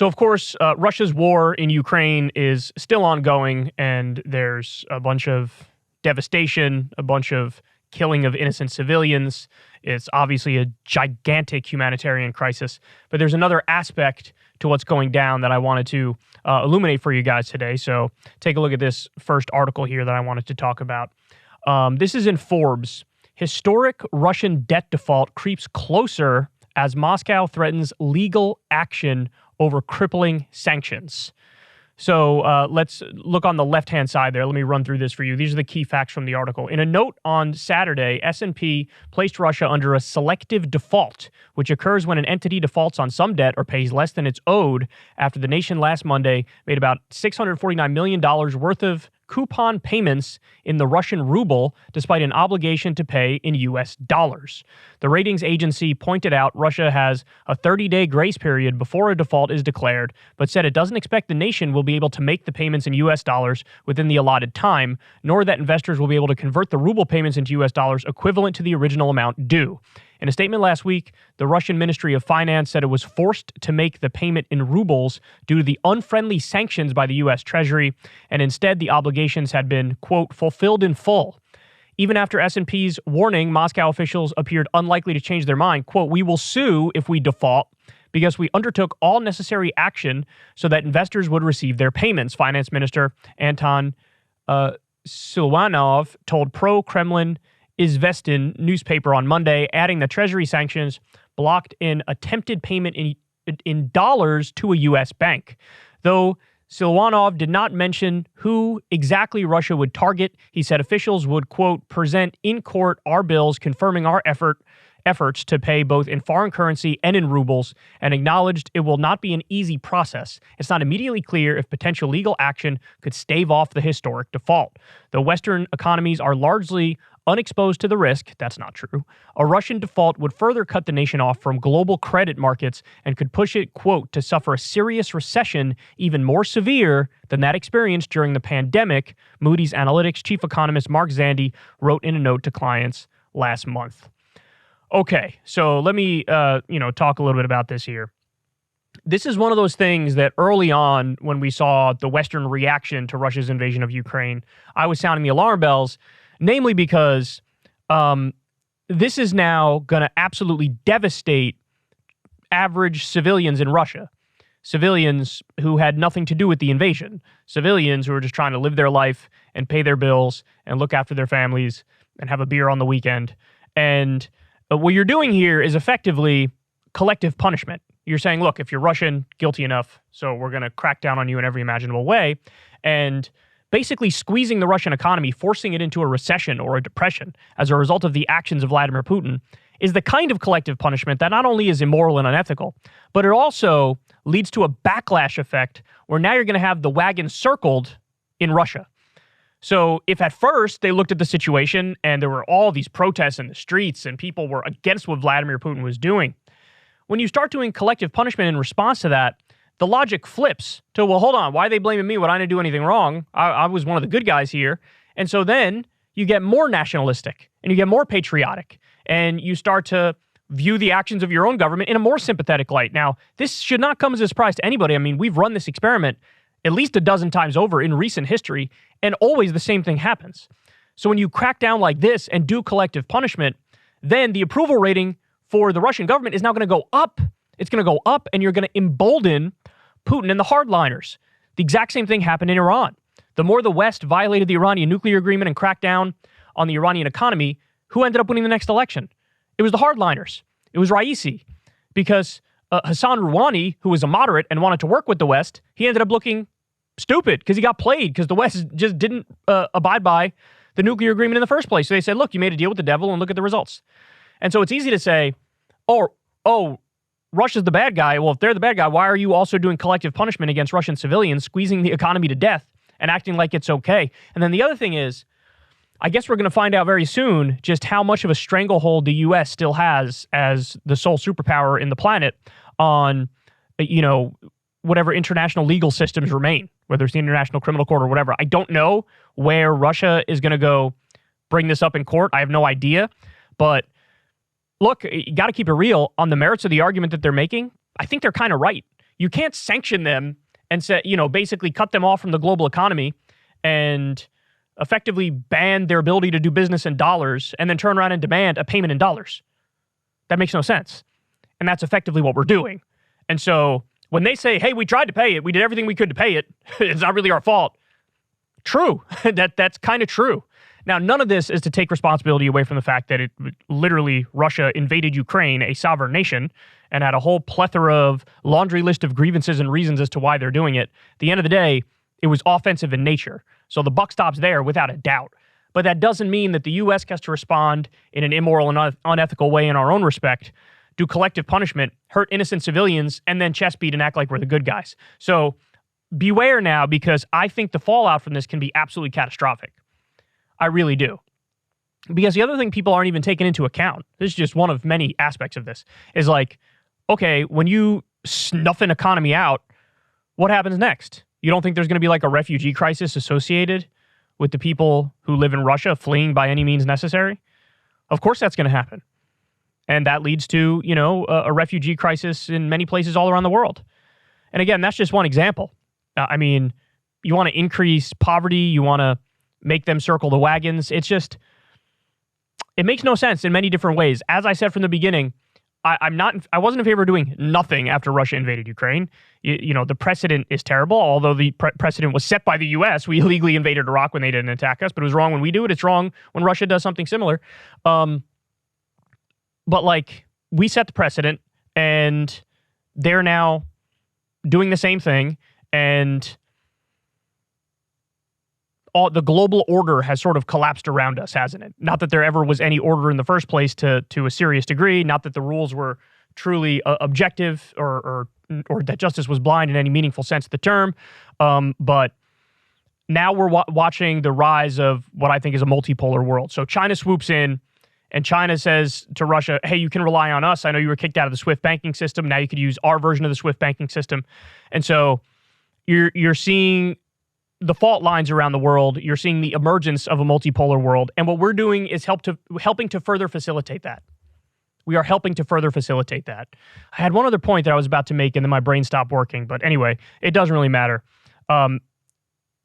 So, of course, Russia's war in Ukraine is still ongoing, and there's a bunch of devastation, a bunch of killing of innocent civilians. It's obviously a gigantic humanitarian crisis. But there's another aspect to what's going down that I wanted to illuminate for you guys today. So take a look at this first article here that I wanted to talk about. This is in Forbes. Historic Russian debt default creeps closer as Moscow threatens legal action over crippling sanctions. So let's look on the left-hand side there. Let me run through this for you. These are the key facts from the article. In a note on Saturday, S&P placed Russia under a selective default, which occurs when an entity defaults on some debt or pays less than it's owed after the nation last Monday made about $649 million worth of coupon payments in the Russian ruble, despite an obligation to pay in U.S. dollars. The ratings agency pointed out Russia has a 30-day grace period before a default is declared, but said it doesn't expect the nation will be able to make the payments in U.S. dollars within the allotted time, nor that investors will be able to convert the ruble payments into U.S. dollars equivalent to the original amount due. In a statement last week, the Russian Ministry of Finance said it was forced to make the payment in rubles due to the unfriendly sanctions by the U.S. Treasury, and instead the obligations had been, quote, fulfilled in full. Even after S&P's warning, Moscow officials appeared unlikely to change their mind. Quote, we will sue if we default because we undertook all necessary action so that investors would receive their payments, Finance Minister Anton Siluanov told pro-Kremlin Izvestin newspaper on Monday, adding that Treasury sanctions blocked an attempted payment in dollars to a U.S. bank. Though Siluanov did not mention who exactly Russia would target, he said officials would, quote, present in court our bills confirming our efforts to pay both in foreign currency and in rubles, and acknowledged it will not be an easy process. It's not immediately clear if potential legal action could stave off the historic default. Though Western economies are largely unexposed to the risk, that's not true. A Russian default would further cut the nation off from global credit markets and could push it, quote, to suffer a serious recession even more severe than that experienced during the pandemic, Moody's Analytics chief economist Mark Zandi wrote in a note to clients last month. Okay, so let me talk a little bit about this here. This is one of those things that early on, when we saw the Western reaction to Russia's invasion of Ukraine, I was sounding the alarm bells, namely because this is now going to absolutely devastate average civilians in Russia. Civilians who had nothing to do with the invasion. Civilians who are just trying to live their life and pay their bills and look after their families and have a beer on the weekend. And what you're doing here is effectively collective punishment. You're saying, look, if you're Russian, guilty enough, so we're going to crack down on you in every imaginable way. And basically squeezing the Russian economy, forcing it into a recession or a depression as a result of the actions of Vladimir Putin is the kind of collective punishment that not only is immoral and unethical, but it also leads to a backlash effect where now you're going to have the wagon circled in Russia. So if at first they looked at the situation and there were all these protests in the streets and people were against what Vladimir Putin was doing, when you start doing collective punishment in response to that, the logic flips to, well, hold on, why are they blaming me when I didn't do anything wrong? I was one of the good guys here. And so then you get more nationalistic and you get more patriotic and you start to view the actions of your own government in a more sympathetic light. Now, this should not come as a surprise to anybody. I mean, we've run this experiment at least a dozen times over in recent history, and always the same thing happens. So when you crack down like this and do collective punishment, then the approval rating for the Russian government is now going to go up. It's going to go up, and you're going to embolden Putin and the hardliners. The exact same thing happened in Iran. The more the West violated the Iranian nuclear agreement and cracked down on the Iranian economy, who ended up winning the next election? It was the hardliners. It was Raisi, because Hassan Rouhani, who was a moderate and wanted to work with the West, he ended up looking stupid because he got played because the West just didn't abide by the nuclear agreement in the first place. So they said, look, you made a deal with the devil and look at the results. And so it's easy to say, oh, Russia's the bad guy. Well, if they're the bad guy, why are you also doing collective punishment against Russian civilians, squeezing the economy to death and acting like it's okay? And then the other thing is, I guess we're going to find out very soon just how much of a stranglehold the U.S. still has as the sole superpower in the planet on, whatever international legal systems remain, whether it's the International Criminal Court or whatever. I don't know where Russia is going to go bring this up in court. I have no idea. But look, you got to keep it real. On the merits of the argument that they're making, I think they're kind of right. You can't sanction them and say, basically cut them off from the global economy and effectively ban their ability to do business in dollars and then turn around and demand a payment in dollars. That makes no sense. And that's effectively what we're doing. And so when they say, hey, we tried to pay it, we did everything we could to pay it, it's not really our fault. True. That's kind of true. Now, none of this is to take responsibility away from the fact that literally Russia invaded Ukraine, a sovereign nation, and had a whole plethora of laundry list of grievances and reasons as to why they're doing it. At the end of the day, it was offensive in nature. So the buck stops there without a doubt. But that doesn't mean that the U.S. has to respond in an immoral and unethical way in our own respect, do collective punishment, hurt innocent civilians, and then chest beat and act like we're the good guys. So beware now, because I think the fallout from this can be absolutely catastrophic. I really do. Because the other thing people aren't even taking into account, this is just one of many aspects of this, is like, okay, when you snuff an economy out, what happens next? You don't think there's going to be like a refugee crisis associated with the people who live in Russia fleeing by any means necessary? Of course that's going to happen. And that leads to, a refugee crisis in many places all around the world. And again, that's just one example. You want to increase poverty, you want to make them circle the wagons. It makes no sense in many different ways. As I said from the beginning, I wasn't in favor of doing nothing after Russia invaded Ukraine. The precedent is terrible, although the precedent was set by the U.S. We illegally invaded Iraq when they didn't attack us, but it was wrong when we do it. It's wrong when Russia does something similar. But we set the precedent, and they're now doing the same thing, and the global order has sort of collapsed around us, hasn't it? Not that there ever was any order in the first place to a serious degree, not that the rules were truly objective or that justice was blind in any meaningful sense of the term, but now we're watching the rise of what I think is a multipolar world. So China swoops in, and China says to Russia, hey, you can rely on us. I know you were kicked out of the SWIFT banking system. Now you could use our version of the SWIFT banking system. And so you're seeing the fault lines around the world. You're seeing the emergence of a multipolar world. And what we're doing is helping to further facilitate that. We are helping to further facilitate that. I had one other point that I was about to make, and then my brain stopped working. But anyway, it doesn't really matter. The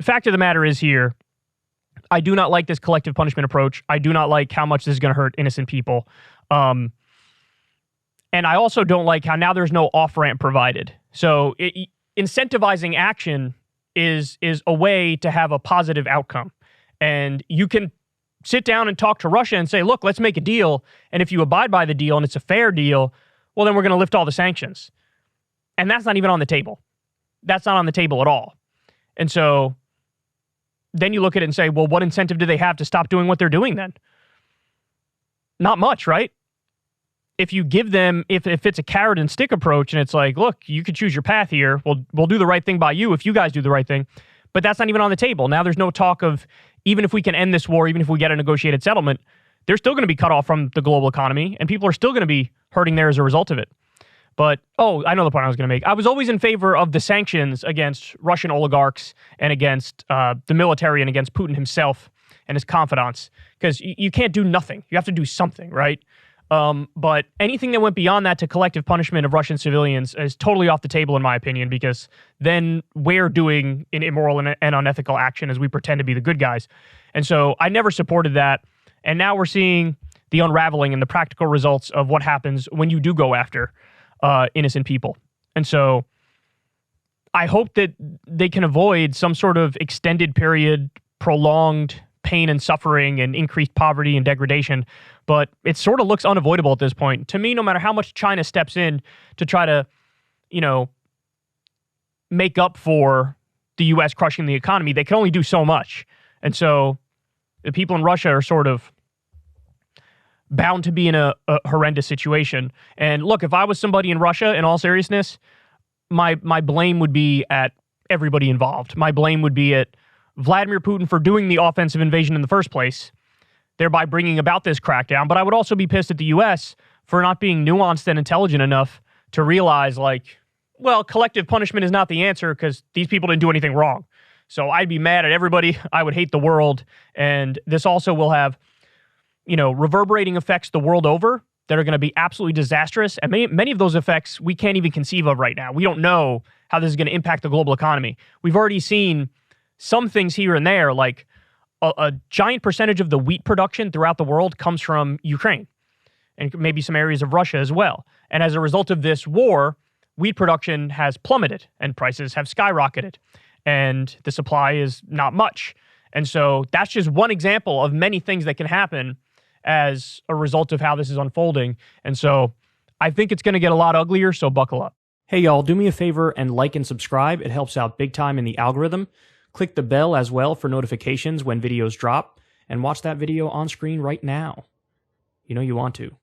fact of the matter is here, I do not like this collective punishment approach. I do not like how much this is going to hurt innocent people. And I also don't like how now there's no off-ramp provided. So incentivizing action is a way to have a positive outcome. And you can sit down and talk to Russia and say, look, let's make a deal. And if you abide by the deal and it's a fair deal, well, then we're going to lift all the sanctions. And that's not even on the table. That's not on the table at all. And so then you look at it and say, well, what incentive do they have to stop doing what they're doing then? Not much, right? If you give them, if it's a carrot and stick approach and it's like, look, you could choose your path here. We'll do the right thing by you if you guys do the right thing. But that's not even on the table. Now there's no talk of, even if we can end this war, even if we get a negotiated settlement, they're still going to be cut off from the global economy and people are still going to be hurting there as a result of it. But, I know the point I was going to make. I was always in favor of the sanctions against Russian oligarchs and against the military and against Putin himself and his confidants, because you can't do nothing. You have to do something, right? But anything that went beyond that to collective punishment of Russian civilians is totally off the table, in my opinion, because then we're doing an immoral and unethical action as we pretend to be the good guys. And so I never supported that. And now we're seeing the unraveling and the practical results of what happens when you do go after innocent people. And so I hope that they can avoid some sort of extended period, prolonged pain and suffering and increased poverty and degradation. But it sort of looks unavoidable at this point. To me, no matter how much China steps in to try to, make up for the U.S. crushing the economy, they can only do so much. And so the people in Russia are sort of bound to be in a horrendous situation. And look, if I was somebody in Russia, in all seriousness, my blame would be at everybody involved. My blame would be at Vladimir Putin for doing the offensive invasion in the first place, thereby bringing about this crackdown. But I would also be pissed at the U.S. for not being nuanced and intelligent enough to realize, collective punishment is not the answer because these people didn't do anything wrong. So I'd be mad at everybody. I would hate the world. And this also will have, reverberating effects the world over. that are going to be absolutely disastrous. And many of those effects we can't even conceive of right now. We don't know how this is going to impact the global economy. We've already seen some things here and there, like a giant percentage of the wheat production throughout the world comes from Ukraine and maybe some areas of Russia as well. And as a result of this war, wheat production has plummeted and prices have skyrocketed and the supply is not much. And so that's just one example of many things that can happen as a result of how this is unfolding. And so I think it's going to get a lot uglier, so buckle up. Hey, y'all, do me a favor and like and subscribe. It helps out big time in the algorithm. Click the bell as well for notifications when videos drop, and watch that video on screen right now. You know you want to.